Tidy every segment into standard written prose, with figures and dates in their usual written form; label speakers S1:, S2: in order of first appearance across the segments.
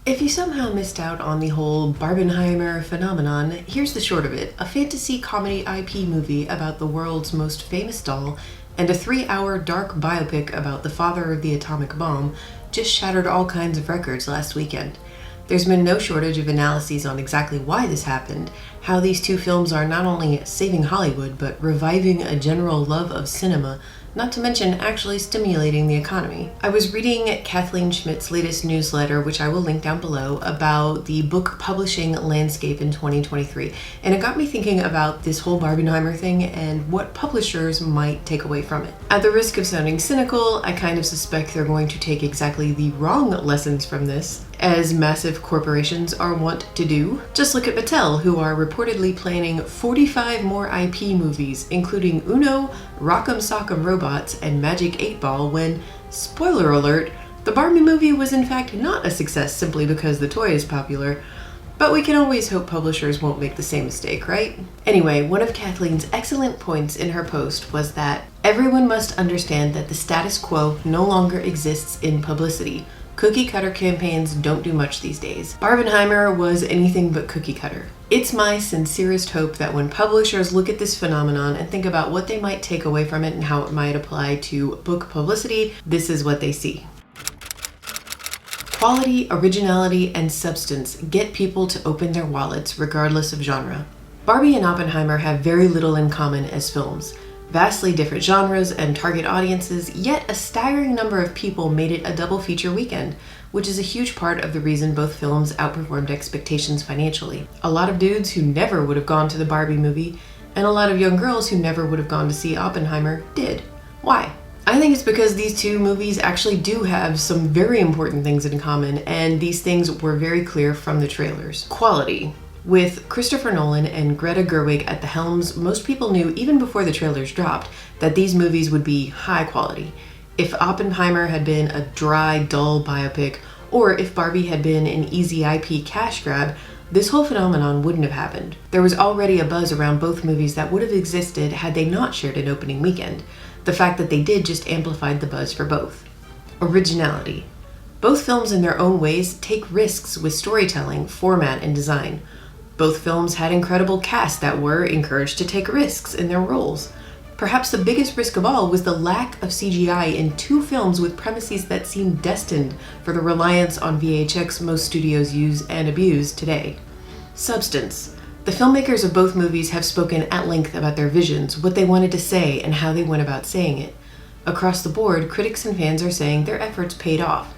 S1: If you somehow missed out on the whole Barbenheimer phenomenon, here's the short of it. A fantasy comedy IP movie about the world's most famous doll and a 3-hour dark biopic about the father of the atomic bomb just shattered all kinds of records last weekend. There's been no shortage of analyses on exactly why this happened, how these two films are not only saving Hollywood, but reviving a general love of cinema, not to mention actually stimulating the economy. I was reading Kathleen Schmidt's latest newsletter, which I will link down below, about the book publishing landscape in 2023, and it got me thinking about this whole Barbenheimer thing and what publishers might take away from it. At the risk of sounding cynical, I kind of suspect they're going to take exactly the wrong lessons from this, as massive corporations are wont to do. Just look at Mattel, who are reportedly planning 45 more IP movies, including Uno, Rock'em Sock'em Robots, and Magic 8 Ball, when, spoiler alert, the Barbie movie was in fact not a success simply because the toy is popular. But we can always hope publishers won't make the same mistake, right? Anyway, one of Kathleen's excellent points in her post was that everyone must understand that the status quo no longer exists in publicity. Cookie cutter campaigns don't do much these days. Barbenheimer was anything but cookie cutter. It's my sincerest hope that when publishers look at this phenomenon and think about what they might take away from it and how it might apply to book publicity, this is what they see. Quality, originality, and substance get people to open their wallets regardless of genre. Barbie and Oppenheimer have very little in common as films. Vastly different genres and target audiences, yet a staggering number of people made it a double feature weekend, which is a huge part of the reason both films outperformed expectations financially. A lot of dudes who never would have gone to the Barbie movie, and a lot of young girls who never would have gone to see Oppenheimer did. Why? I think it's because these two movies actually do have some very important things in common, and these things were very clear from the trailers. Quality. With Christopher Nolan and Greta Gerwig at the helms, most people knew even before the trailers dropped that these movies would be high quality. If Oppenheimer had been a dry, dull biopic, or if Barbie had been an easy IP cash grab, this whole phenomenon wouldn't have happened. There was already a buzz around both movies that would have existed had they not shared an opening weekend. The fact that they did just amplified the buzz for both. Originality. Both films in their own ways take risks with storytelling, format, and design. Both films had incredible casts that were encouraged to take risks in their roles. Perhaps the biggest risk of all was the lack of CGI in two films with premises that seemed destined for the reliance on VHX most studios use and abuse today. Substance. The filmmakers of both movies have spoken at length about their visions, what they wanted to say, and how they went about saying it. Across the board, critics and fans are saying their efforts paid off.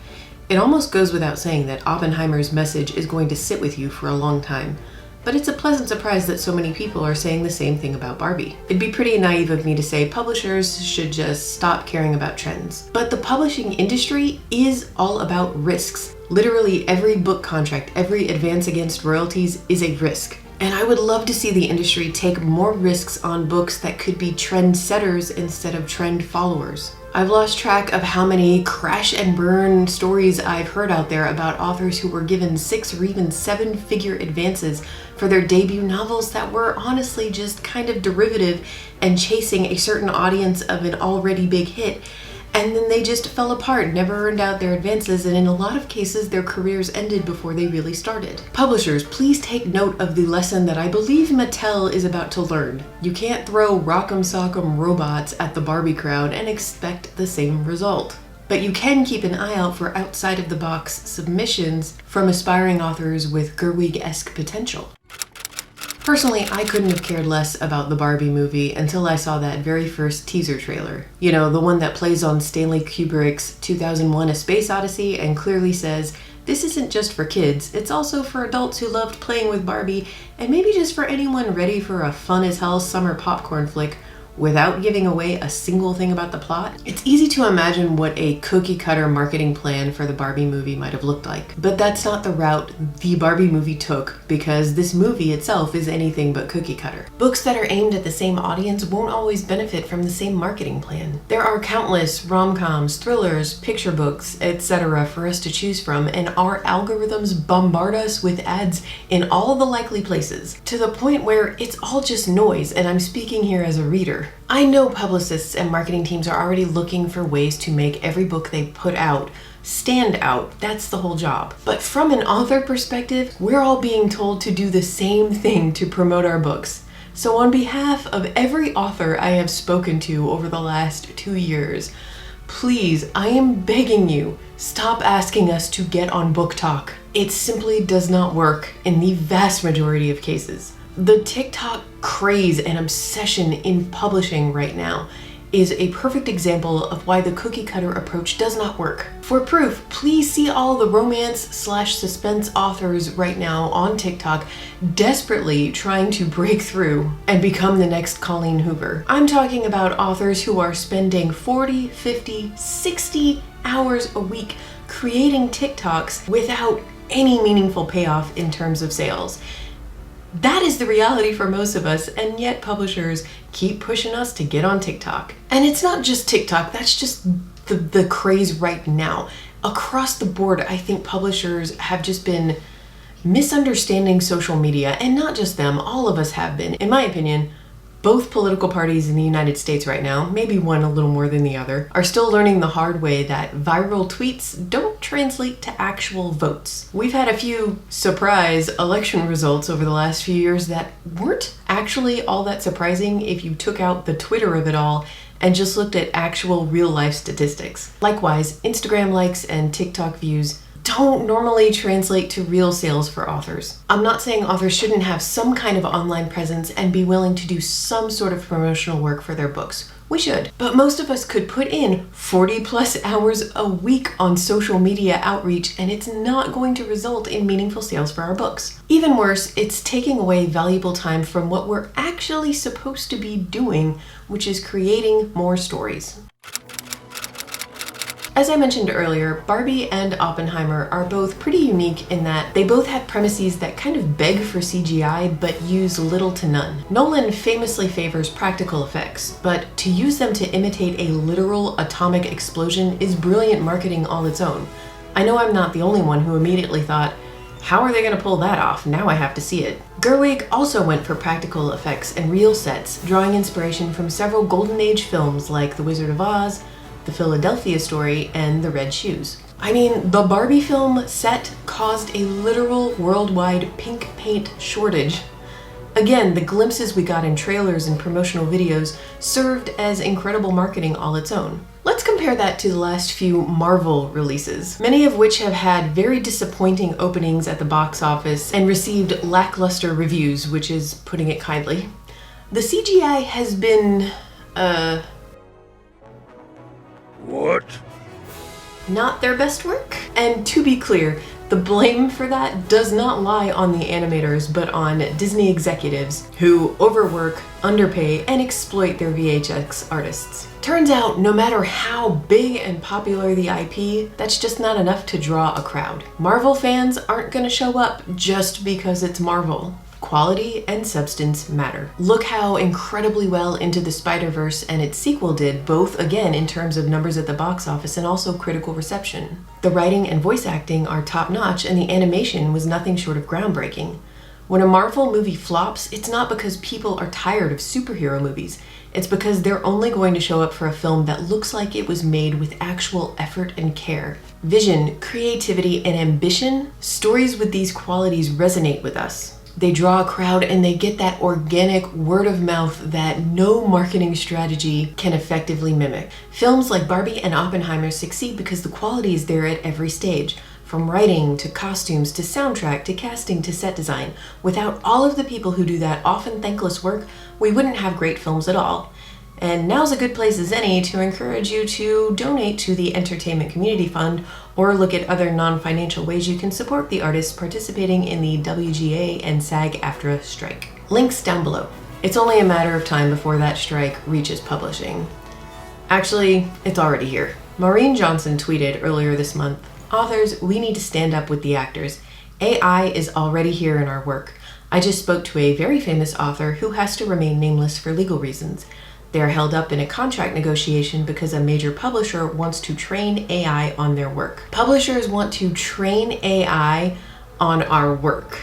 S1: It almost goes without saying that Oppenheimer's message is going to sit with you for a long time. But it's a pleasant surprise that so many people are saying the same thing about Barbie. It'd be pretty naive of me to say publishers should just stop caring about trends. But the publishing industry is all about risks. Literally every book contract, every advance against royalties is a risk. And I would love to see the industry take more risks on books that could be trend setters instead of trend followers. I've lost track of how many crash and burn stories I've heard out there about authors who were given 6 or even 7-figure advances for their debut novels that were honestly just kind of derivative and chasing a certain audience of an already big hit. And then they just fell apart, never earned out their advances, and in a lot of cases their careers ended before they really started. Publishers, please take note of the lesson that I believe Mattel is about to learn. You can't throw Rock'em Sock'em Robots at the Barbie crowd and expect the same result. But you can keep an eye out for outside-of-the-box submissions from aspiring authors with Gerwig-esque potential. Personally, I couldn't have cared less about the Barbie movie until I saw that very first teaser trailer. You know, the one that plays on Stanley Kubrick's 2001: A Space Odyssey and clearly says, this isn't just for kids, it's also for adults who loved playing with Barbie, and maybe just for anyone ready for a fun-as-hell summer popcorn flick without giving away a single thing about the plot. It's easy to imagine what a cookie-cutter marketing plan for the Barbie movie might have looked like. But that's not the route the Barbie movie took, because this movie itself is anything but cookie-cutter. Books that are aimed at the same audience won't always benefit from the same marketing plan. There are countless rom-coms, thrillers, picture books, etc. for us to choose from, and our algorithms bombard us with ads in all the likely places, to the point where it's all just noise, and I'm speaking here as a reader. I know publicists and marketing teams are already looking for ways to make every book they put out stand out. That's the whole job. But from an author perspective, we're all being told to do the same thing to promote our books. So on behalf of every author I have spoken to over the last 2 years, please, I am begging you, stop asking us to get on Book Talk. It simply does not work in the vast majority of cases. The TikTok craze and obsession in publishing right now is a perfect example of why the cookie cutter approach does not work. For proof, please see all the romance/suspense authors right now on TikTok desperately trying to break through and become the next Colleen Hoover. I'm talking about authors who are spending 40, 50, 60 hours a week creating TikToks without any meaningful payoff in terms of sales. That is the reality for most of us, and yet publishers keep pushing us to get on TikTok. And it's not just TikTok, that's just the craze right now. Across the board, I think publishers have just been misunderstanding social media, and not just them, all of us have been. In my opinion, both political parties in the United States right now, maybe one a little more than the other, are still learning the hard way that viral tweets don't translate to actual votes. We've had a few surprise election results over the last few years that weren't actually all that surprising if you took out the Twitter of it all and just looked at actual real-life statistics. Likewise, Instagram likes and TikTok views don't normally translate to real sales for authors. I'm not saying authors shouldn't have some kind of online presence and be willing to do some sort of promotional work for their books. We should. But most of us could put in 40+ hours a week on social media outreach, and it's not going to result in meaningful sales for our books. Even worse, it's taking away valuable time from what we're actually supposed to be doing, which is creating more stories. As I mentioned earlier, Barbie and Oppenheimer are both pretty unique in that they both have premises that kind of beg for CGI but use little to none. Nolan famously favors practical effects, but to use them to imitate a literal atomic explosion is brilliant marketing all its own. I know I'm not the only one who immediately thought, how are they going to pull that off? Now I have to see it. Gerwig also went for practical effects and real sets, drawing inspiration from several Golden Age films like The Wizard of Oz, The Philadelphia Story, and The Red Shoes. I mean, the Barbie film set caused a literal worldwide pink paint shortage. Again, the glimpses we got in trailers and promotional videos served as incredible marketing all its own. Let's compare that to the last few Marvel releases, many of which have had very disappointing openings at the box office and received lackluster reviews, which is putting it kindly. The CGI has been,
S2: What?
S1: not their best work. And to be clear, the blame for that does not lie on the animators, but on Disney executives who overwork, underpay, and exploit their VHS artists. Turns out, no matter how big and popular the IP, that's just not enough to draw a crowd. Marvel fans aren't gonna show up just because it's Marvel. Quality and substance matter. Look how incredibly well Into the Spider-Verse and its sequel did, both again in terms of numbers at the box office and also critical reception. The writing and voice acting are top-notch, and the animation was nothing short of groundbreaking. When a Marvel movie flops, it's not because people are tired of superhero movies. It's because they're only going to show up for a film that looks like it was made with actual effort and care. Vision, creativity, and ambition, stories with these qualities resonate with us. They draw a crowd and they get that organic word of mouth that no marketing strategy can effectively mimic. Films like Barbie and Oppenheimer succeed because the quality is there at every stage, from writing to costumes to soundtrack to casting to set design. Without all of the people who do that often thankless work, we wouldn't have great films at all. And now's a good place as any to encourage you to donate to the Entertainment Community Fund or look at other non-financial ways you can support the artists participating in the WGA and SAG-AFTRA strike. Links down below. It's only a matter of time before that strike reaches publishing. Actually, it's already here. Maureen Johnson tweeted earlier this month, "Authors, we need to stand up with the actors. AI is already here in our work. I just spoke to a very famous author who has to remain nameless for legal reasons. They are held up in a contract negotiation because a major publisher wants to train AI on their work." Publishers want to train AI on our work.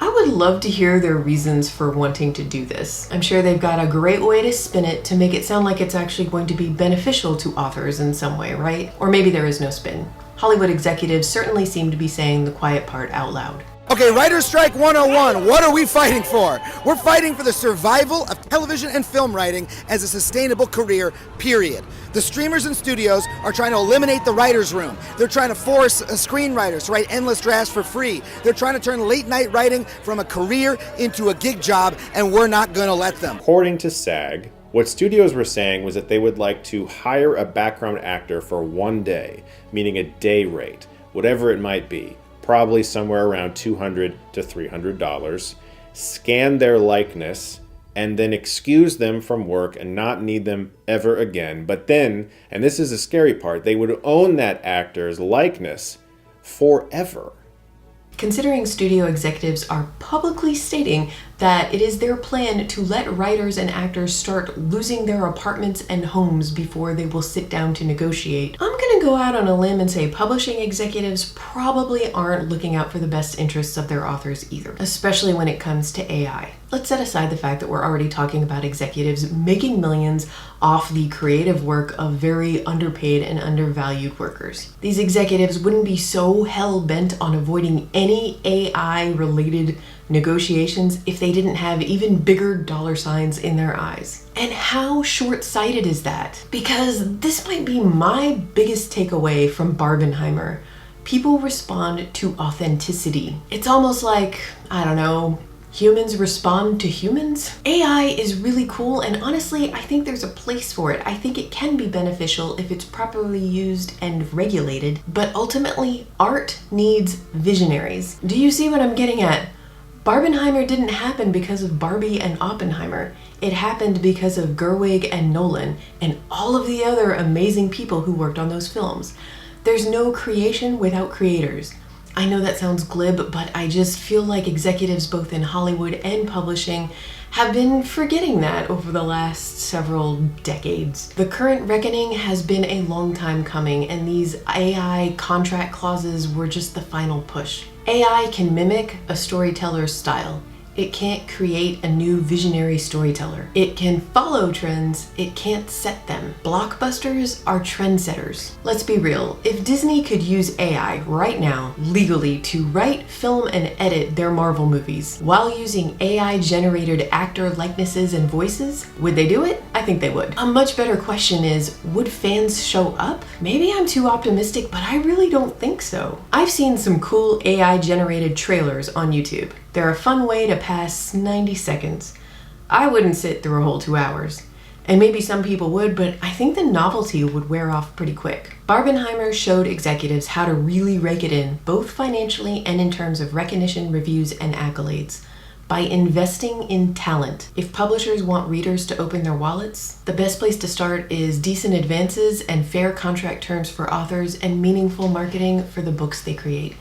S1: I would love to hear their reasons for wanting to do this. I'm sure they've got a great way to spin it to make it sound like it's actually going to be beneficial to authors in some way, right? Or maybe there is no spin. Hollywood executives certainly seem to be saying the quiet part out loud.
S3: Okay, Writer's Strike 101, what are we fighting for? We're fighting for the survival of television and film writing as a sustainable career, period. The streamers and studios are trying to eliminate the writer's room. They're trying to force screenwriters to write endless drafts for free. They're trying to turn late night writing from a career into a gig job, and we're not gonna let them.
S4: According to SAG, what studios were saying was that they would like to hire a background actor for one day, meaning a day rate, whatever it might be. Probably somewhere around $200 to $300, scan their likeness, and then excuse them from work and not need them ever again. But then, and this is the scary part, they would own that actor's likeness forever.
S1: Considering studio executives are publicly stating that it is their plan to let writers and actors start losing their apartments and homes before they will sit down to negotiate, I'm gonna go out on a limb and say publishing executives probably aren't looking out for the best interests of their authors either, especially when it comes to AI. Let's set aside the fact that we're already talking about executives making millions off the creative work of very underpaid and undervalued workers. These executives wouldn't be so hell-bent on avoiding any AI-related negotiations if they didn't have even bigger dollar signs in their eyes. And how short-sighted is that? Because this might be my biggest takeaway from Barbenheimer. People respond to authenticity. It's almost like, I don't know, humans respond to humans? AI is really cool, and honestly, I think there's a place for it. I think it can be beneficial if it's properly used and regulated, but ultimately, art needs visionaries. Do you see what I'm getting at? Barbenheimer didn't happen because of Barbie and Oppenheimer. It happened because of Gerwig and Nolan and all of the other amazing people who worked on those films. There's no creation without creators. I know that sounds glib, but I just feel like executives both in Hollywood and publishing have been forgetting that over the last several decades. The current reckoning has been a long time coming, and these AI contract clauses were just the final push. AI can mimic a storyteller's style. It can't create a new visionary storyteller. It can follow trends, it can't set them. Blockbusters are trendsetters. Let's be real, if Disney could use AI right now, legally, to write, film, and edit their Marvel movies while using AI-generated actor likenesses and voices, would they do it? I think they would. A much better question is, would fans show up? Maybe I'm too optimistic, but I really don't think so. I've seen some cool AI-generated trailers on YouTube. They're a fun way to pass 90 seconds. I wouldn't sit through a whole 2 hours. And maybe some people would, but I think the novelty would wear off pretty quick. Barbenheimer showed executives how to really rake it in, both financially and in terms of recognition, reviews, and accolades, by investing in talent. If publishers want readers to open their wallets, the best place to start is decent advances and fair contract terms for authors and meaningful marketing for the books they create.